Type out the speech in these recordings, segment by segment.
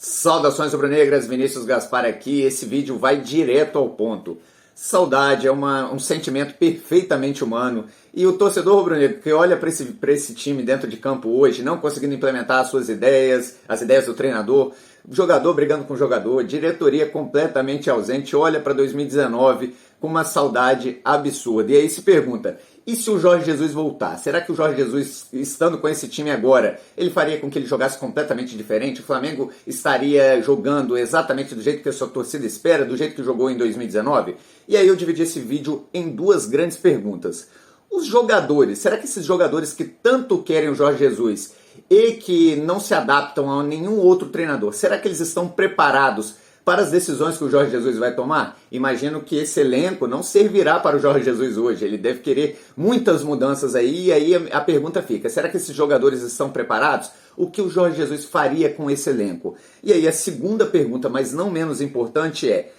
Saudações rubro-negras, Vinícius Gaspar aqui. Esse vídeo vai direto ao ponto. Saudade é um sentimento perfeitamente humano e o torcedor rubro-negro que olha para esse time dentro de campo hoje, não conseguindo implementar as suas ideias, as ideias do treinador, jogador brigando com jogador, diretoria completamente ausente, olha para 2019 com uma saudade absurda. E aí se pergunta, e se o Jorge Jesus voltar? Será que o Jorge Jesus, estando com esse time agora, ele faria com que ele jogasse completamente diferente? O Flamengo estaria jogando exatamente do jeito que a sua torcida espera, do jeito que jogou em 2019? E aí eu dividi esse vídeo em duas grandes perguntas. Os jogadores, será que esses jogadores que tanto querem o Jorge Jesus e que não se adaptam a nenhum outro treinador, será que eles estão preparados para as decisões que o Jorge Jesus vai tomar? Imagino que esse elenco não servirá para o Jorge Jesus hoje, ele deve querer muitas mudanças aí, e aí a pergunta fica, será que esses jogadores estão preparados? O que o Jorge Jesus faria com esse elenco? E aí a segunda pergunta, mas não menos importante é,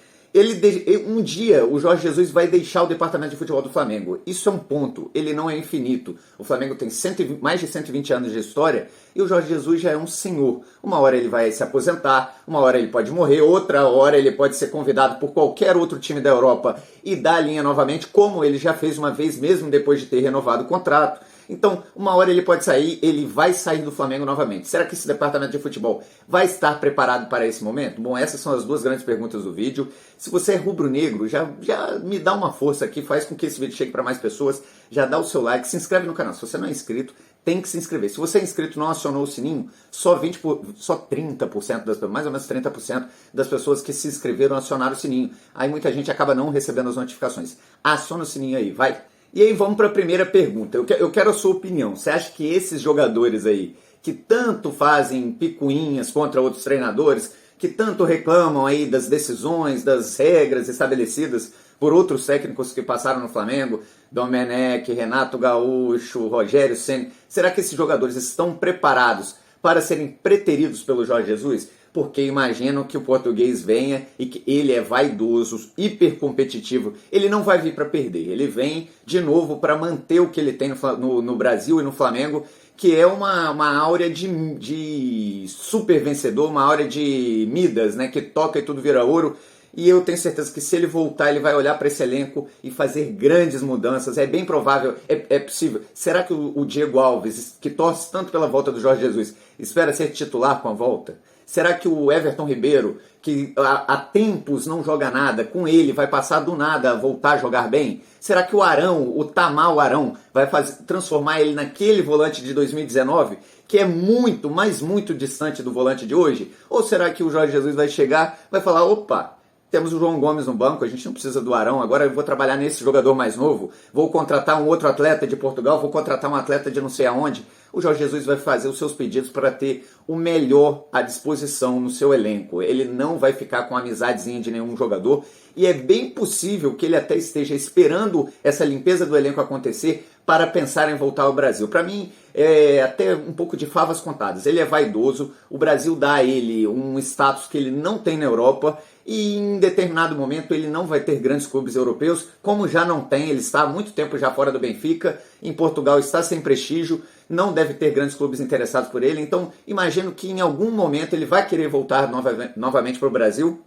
um dia o Jorge Jesus vai deixar o departamento de futebol do Flamengo. Isso é um ponto, ele não é infinito. O Flamengo tem mais de 120 anos de história e o Jorge Jesus já é um senhor. Uma hora ele vai se aposentar, uma hora ele pode morrer, outra hora ele pode ser convidado por qualquer outro time da Europa e dar a linha novamente, como ele já fez uma vez mesmo depois de ter renovado o contrato. Então, uma hora ele pode sair, ele vai sair do Flamengo novamente. Será que esse departamento de futebol vai estar preparado para esse momento? Bom, essas são as duas grandes perguntas do vídeo. Se você é rubro-negro, já me dá uma força aqui, faz com que esse vídeo chegue para mais pessoas, já dá o seu like, se inscreve no canal. Se você não é inscrito, tem que se inscrever. Se você é inscrito e não acionou o sininho, só 30% mais ou menos 30% das pessoas que se inscreveram acionaram o sininho. Aí muita gente acaba não recebendo as notificações. Aciona o sininho aí, vai! E aí vamos para a primeira pergunta. Eu quero a sua opinião. Você acha que esses jogadores aí, que tanto fazem picuinhas contra outros treinadores, que tanto reclamam aí das decisões, das regras estabelecidas por outros técnicos que passaram no Flamengo, Domenech, Renato Gaúcho, Rogério Ceni, será que esses jogadores estão preparados para serem preteridos pelo Jorge Jesus? Porque imagino que o português venha e que ele é vaidoso, hiper competitivo, ele não vai vir para perder, ele vem de novo para manter o que ele tem no Brasil e no Flamengo, que é uma áurea de super vencedor, uma áurea de Midas, né, que toca e tudo vira ouro. E eu tenho certeza que se ele voltar, ele vai olhar para esse elenco e fazer grandes mudanças. É bem provável, é possível. Será que o Diego Alves, que torce tanto pela volta do Jorge Jesus, espera ser titular com a volta? Será que o Everton Ribeiro, que há tempos não joga nada, com ele vai passar do nada a voltar a jogar bem? Será que o Arão, o Tamal Arão, vai transformar ele naquele volante de 2019, que é muito, mas muito distante do volante de hoje? Ou será que o Jorge Jesus vai chegar, vai falar, opa, temos o João Gomes no banco, a gente não precisa do Arão, agora eu vou trabalhar nesse jogador mais novo, vou contratar um outro atleta de Portugal, vou contratar um atleta de não sei aonde. O Jorge Jesus vai fazer os seus pedidos para ter o melhor à disposição no seu elenco. Ele não vai ficar com amizadezinha de nenhum jogador e é bem possível que ele até esteja esperando essa limpeza do elenco acontecer para pensar em voltar ao Brasil. Para mim, é até um pouco de favas contadas. Ele é vaidoso, o Brasil dá a ele um status que ele não tem na Europa e em determinado momento ele não vai ter grandes clubes europeus, como já não tem, ele está há muito tempo já fora do Benfica, em Portugal está sem prestígio, não deve ter grandes clubes interessados por ele, então imagino que em algum momento ele vai querer voltar novamente para o Brasil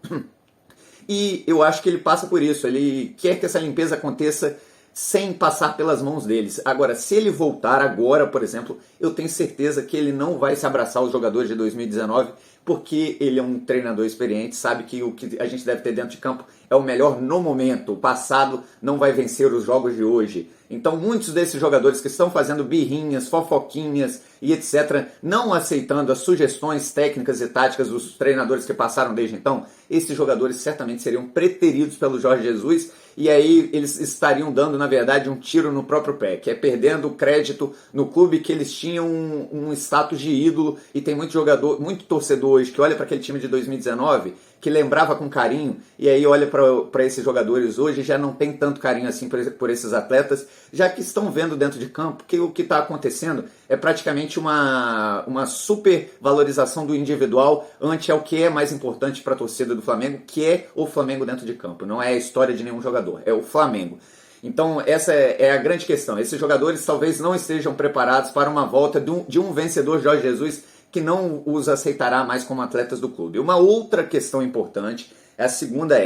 e eu acho que ele passa por isso, ele quer que essa limpeza aconteça sem passar pelas mãos deles. Agora, se ele voltar agora, por exemplo, eu tenho certeza que ele não vai se abraçar aos jogadores de 2019, porque ele é um treinador experiente, sabe que o que a gente deve ter dentro de campo é o melhor no momento. O passado não vai vencer os jogos de hoje. Então, muitos desses jogadores que estão fazendo birrinhas, fofoquinhas e etc., não aceitando as sugestões técnicas e táticas dos treinadores que passaram desde então, esses jogadores certamente seriam preteridos pelo Jorge Jesus e aí eles estariam dando, na verdade, um tiro no próprio pé, que é perdendo crédito no clube que eles tinham um status de ídolo e tem muito jogador, muito torcedor hoje que olha para aquele time de 2019 que lembrava com carinho, e aí olha para esses jogadores hoje e já não tem tanto carinho assim por esses atletas, já que estão vendo dentro de campo que o que está acontecendo é praticamente uma super valorização do individual ante ao que é mais importante para a torcida do Flamengo, que é o Flamengo dentro de campo, não é a história de nenhum jogador, é o Flamengo. Então essa é a grande questão, esses jogadores talvez não estejam preparados para uma volta de um vencedor Jorge Jesus, que não os aceitará mais como atletas do clube. Uma outra questão importante, a segunda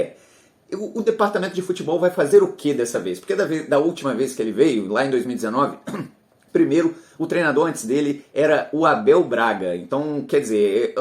o departamento de futebol vai fazer o que dessa vez? Porque da última vez que ele veio, lá em 2019, primeiro, o treinador antes dele era o Abel Braga. Então, quer dizer,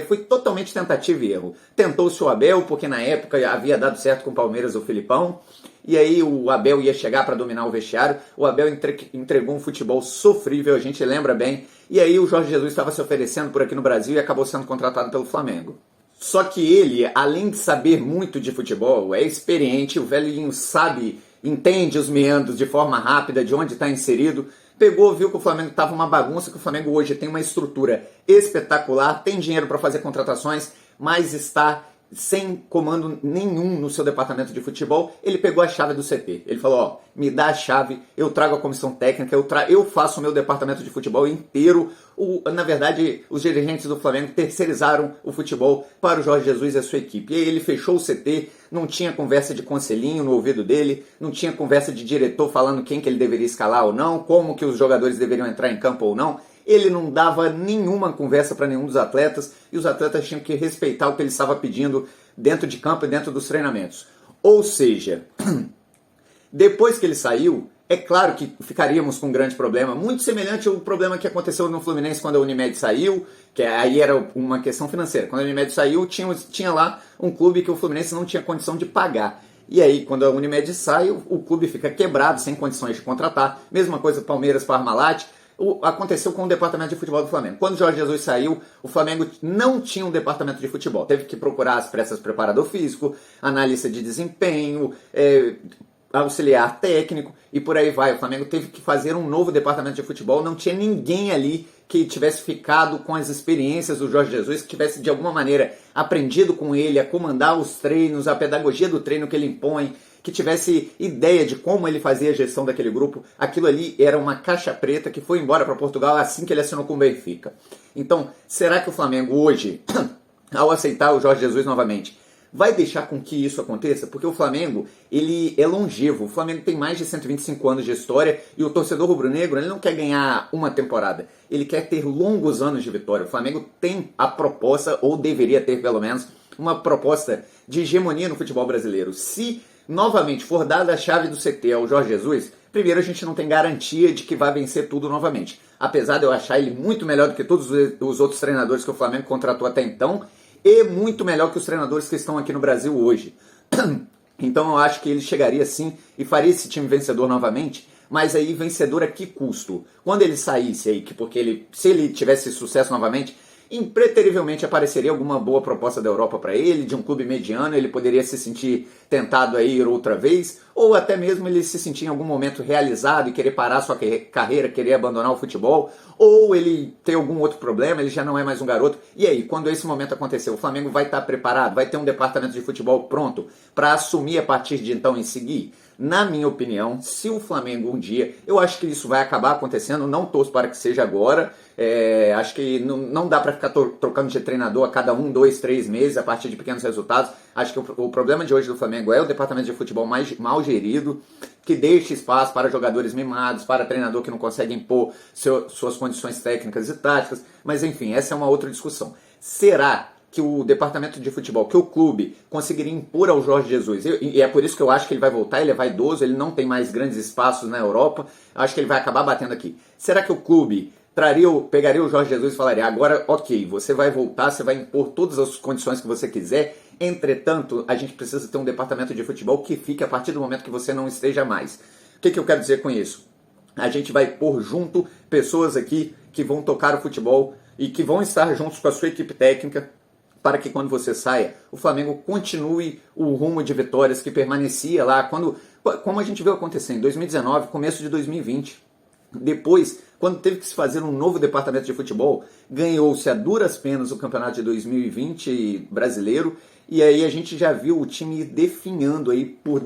foi totalmente tentativa e erro. Tentou-se o Abel, porque na época havia dado certo com o Palmeiras o Filipão, e aí o Abel ia chegar para dominar o vestiário. O Abel entregou um futebol sofrível, a gente lembra bem. E aí o Jorge Jesus estava se oferecendo por aqui no Brasil e acabou sendo contratado pelo Flamengo. Só que ele, além de saber muito de futebol, é experiente, o velhinho sabe, entende os meandros de forma rápida, de onde está inserido. Pegou, viu que o Flamengo estava uma bagunça, que o Flamengo hoje tem uma estrutura espetacular, tem dinheiro para fazer contratações, mas está sem comando nenhum no seu departamento de futebol. Ele pegou a chave do CT. Ele falou, ó, me dá a chave, eu trago a comissão técnica, eu faço o meu departamento de futebol inteiro. Na verdade, os dirigentes do Flamengo terceirizaram o futebol para o Jorge Jesus e a sua equipe. E aí ele fechou o CT, não tinha conversa de conselhinho no ouvido dele, não tinha conversa de diretor falando quem que ele deveria escalar ou não, como que os jogadores deveriam entrar em campo ou não. Ele não dava nenhuma conversa para nenhum dos atletas e os atletas tinham que respeitar o que ele estava pedindo dentro de campo e dentro dos treinamentos. Ou seja, depois que ele saiu, é claro que ficaríamos com um grande problema, muito semelhante ao problema que aconteceu no Fluminense quando a Unimed saiu, que aí era uma questão financeira. Quando a Unimed saiu, tinha lá um clube que o Fluminense não tinha condição de pagar. E aí, quando a Unimed sai, o clube fica quebrado, sem condições de contratar. Mesma coisa Palmeiras, Parmalat. Aconteceu com o departamento de futebol do Flamengo. Quando o Jorge Jesus saiu, o Flamengo não tinha um departamento de futebol. Teve que procurar as pressas preparador físico, analista de desempenho, auxiliar técnico e por aí vai. O Flamengo teve que fazer um novo departamento de futebol. Não tinha ninguém ali que tivesse ficado com as experiências do Jorge Jesus, que tivesse de alguma maneira aprendido com ele a comandar os treinos, a pedagogia do treino que ele impõe, que tivesse ideia de como ele fazia a gestão daquele grupo. Aquilo ali era uma caixa preta que foi embora para Portugal assim que ele assinou com o Benfica. Então, será que o Flamengo hoje, ao aceitar o Jorge Jesus novamente, vai deixar com que isso aconteça? Porque o Flamengo, ele é longevo. O Flamengo tem mais de 125 anos de história e o torcedor rubro-negro, ele não quer ganhar uma temporada. Ele quer ter longos anos de vitória. O Flamengo tem a proposta, ou deveria ter pelo menos, uma proposta de hegemonia no futebol brasileiro. Se novamente for dada a chave do CT ao Jorge Jesus, primeiro a gente não tem garantia de que vai vencer tudo novamente. Apesar de eu achar ele muito melhor do que todos os outros treinadores que o Flamengo contratou até então, e muito melhor que os treinadores que estão aqui no Brasil hoje. Então eu acho que ele chegaria sim e faria esse time vencedor novamente, mas aí vencedor a que custo? Quando ele saísse aí, porque se ele tivesse sucesso novamente, impreterivelmente apareceria alguma boa proposta da Europa para ele, de um clube mediano, ele poderia se sentir tentado a ir outra vez, ou até mesmo ele se sentir em algum momento realizado e querer parar sua carreira, querer abandonar o futebol, ou ele ter algum outro problema, ele já não é mais um garoto. E aí, quando esse momento acontecer, o Flamengo vai estar preparado, vai ter um departamento de futebol pronto para assumir a partir de então e seguir? Na minha opinião, se o Flamengo um dia, eu acho que isso vai acabar acontecendo, não torço para que seja agora, acho que não dá para ficar trocando de treinador a cada 1, 2, 3 meses a partir de pequenos resultados. Acho que o problema de hoje do Flamengo é o departamento de futebol mais mal gerido, que deixa espaço para jogadores mimados, para treinador que não consegue impor suas condições técnicas e táticas, mas enfim, essa é uma outra discussão. Será que o departamento de futebol, que o clube conseguiria impor ao Jorge Jesus, e é por isso que eu acho que ele vai voltar, ele é vaidoso, ele não tem mais grandes espaços na Europa, acho que ele vai acabar batendo aqui. Será que o clube pegaria o Jorge Jesus e falaria, agora ok, você vai voltar, você vai impor todas as condições que você quiser, entretanto, a gente precisa ter um departamento de futebol que fique a partir do momento que você não esteja mais. O que eu quero dizer com isso? A gente vai pôr junto pessoas aqui que vão tocar o futebol e que vão estar juntos com a sua equipe técnica, para que quando você saia, o Flamengo continue o rumo de vitórias que permanecia lá, como a gente viu acontecer em 2019, começo de 2020. Depois, quando teve que se fazer um novo departamento de futebol, ganhou-se a duras penas o campeonato de 2020 brasileiro, e aí a gente já viu o time definhando aí por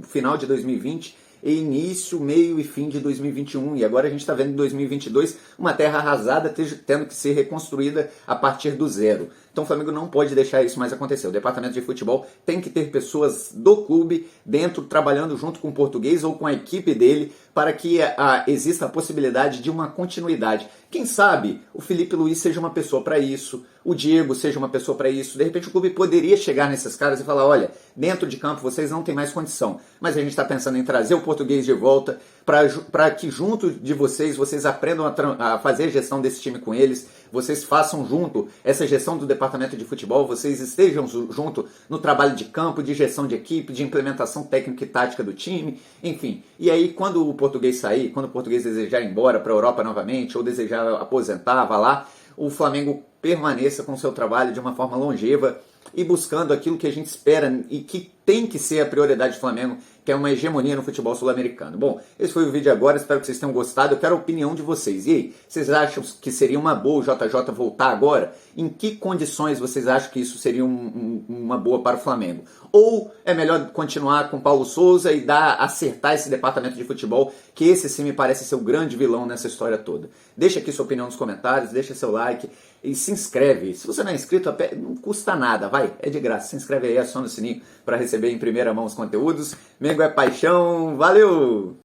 final de 2020, início, meio e fim de 2021, e agora a gente está vendo em 2022 uma terra arrasada tendo que ser reconstruída a partir do zero. Então o Flamengo não pode deixar isso mais acontecer. O departamento de futebol tem que ter pessoas do clube dentro, trabalhando junto com o português ou com a equipe dele, para que exista a possibilidade de uma continuidade. Quem sabe o Felipe Luiz seja uma pessoa para isso, o Diego seja uma pessoa para isso. De repente o clube poderia chegar nesses caras e falar, olha, dentro de campo vocês não têm mais condição, mas a gente está pensando em trazer o português de volta para que junto de vocês aprendam a fazer a gestão desse time com eles, vocês façam junto essa gestão do departamento de futebol, vocês estejam junto no trabalho de campo, de gestão de equipe, de implementação técnica e tática do time, enfim. E aí quando o português sair, quando o português desejar ir embora para a Europa novamente ou desejar aposentar, vá lá, o Flamengo permaneça com o seu trabalho de uma forma longeva e buscando aquilo que a gente espera e que tem que ser a prioridade do Flamengo, que é uma hegemonia no futebol sul-americano. Bom, esse foi o vídeo agora, espero que vocês tenham gostado, eu quero a opinião de vocês. E aí, vocês acham que seria uma boa o JJ voltar agora? Em que condições vocês acham que isso seria uma boa para o Flamengo? Ou é melhor continuar com Paulo Souza e acertar esse departamento de futebol, que esse sim me parece ser o grande vilão nessa história toda? Deixa aqui sua opinião nos comentários, deixa seu like e se inscreve. Se você não é inscrito, não custa nada, vai, é de graça. Se inscreve aí, aciona o sininho para receber em primeira mão os conteúdos. Mengo é paixão, valeu!